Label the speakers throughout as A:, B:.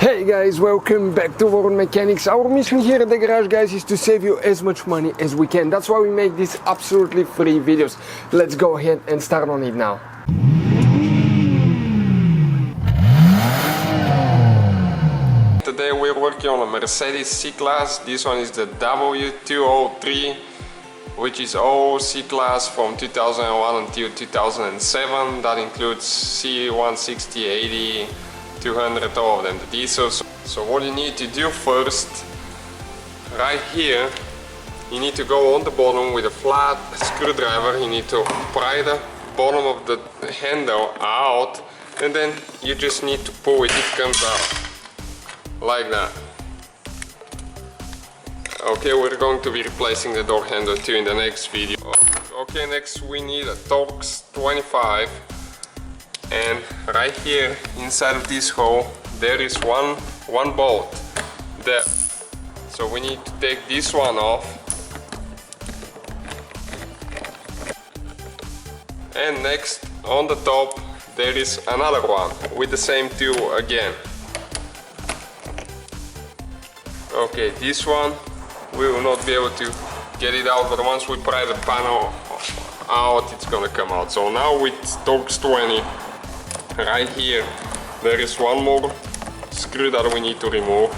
A: Hey guys, welcome back to World Mechanics. Our mission here at the garage, guys, is to save you as much money as we can. That's why we make these absolutely free videos. Let's go ahead and start on it now. Today we're working on a Mercedes C-Class. This one is the W203, which is all C-Class from 2001 until 2007. That includes C160, 80, 200, all of them, the diesels. So what you need to do first, right here, you need to go on the bottom with a flat screwdriver. You need to pry the bottom of the handle out, and then you just need to pull it. It comes out like that. Okay, we're going to be replacing the door handle too in the next video. Okay, next we need a Torx 25. And right here inside of this hole there is one bolt there. So we need to take this one off. And next on the top there is another one with the same tool again. Okay, this one we will not be able to get it out, but once we pry the panel out it's gonna come out. So now with Torx 20, right here there is one more screw that we need to remove.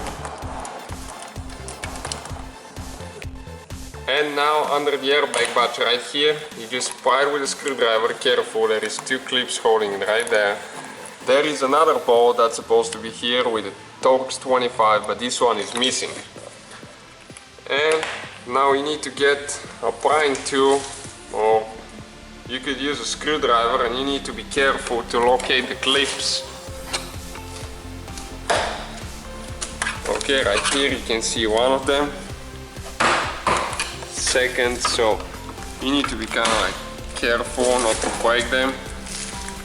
A: And now under the airbag batch right here, you just pry it with a screwdriver. Careful, there is two clips holding it right there. There is another bolt that's supposed to be here with a Torx 25, but this one is missing. And now you need to get a prying tool, or you could use a screwdriver, and you need to be careful to locate the clips. Okay, right here you can see one of them. Second, so you need to be kind of like careful not to break them.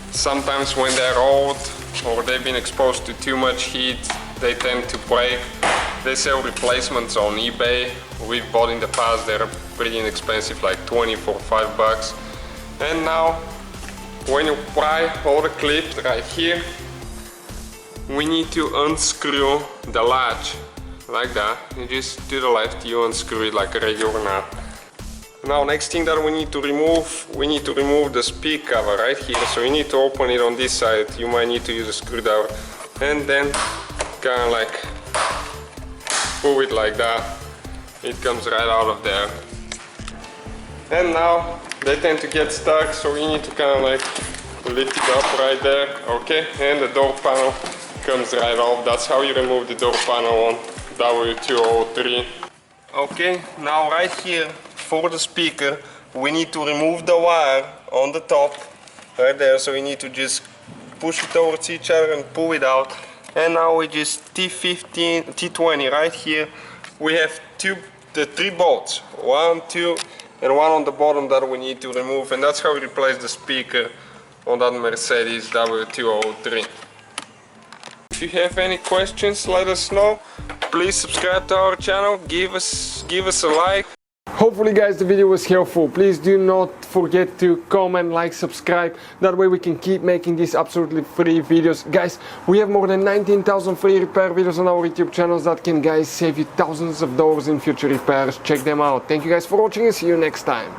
A: Sometimes when they're old or they've been exposed to too much heat, they tend to break. They sell replacements on eBay. We've bought in the past, they're pretty inexpensive, like 20 for $5. And now, when you pry all the clips right here, we need to unscrew the latch, like that. You just to the left, you unscrew it like a regular nut. Now, next thing that we need to remove the speed cover right here. So you need to open it on this side. You might need to use a screwdriver, and then kind of like pull it like that. It comes right out of there. And now they tend to get stuck, so you need to kind of like lift it up right there. Okay, and the door panel comes right off. That's how you remove the door panel on W203. Okay, now right here for the speaker we need to remove the wire on the top right there. So you need to just push it towards each other and pull it out. And now we just T15, T20 right here. We have the three bolts, 1, 2, and one on the bottom that we need to remove, and that's how we replace the speaker on that Mercedes W203. If you have any questions, let us know. Please subscribe to our channel, give us a like. Hopefully guys the video was helpful. Please do not forget to comment, like, subscribe. That way we can keep making these absolutely free videos. Guys, we have more than 19,000 free repair videos on our YouTube channels that can, guys, save you thousands of dollars in future repairs. Check them out. Thank you guys for watching and see you next time.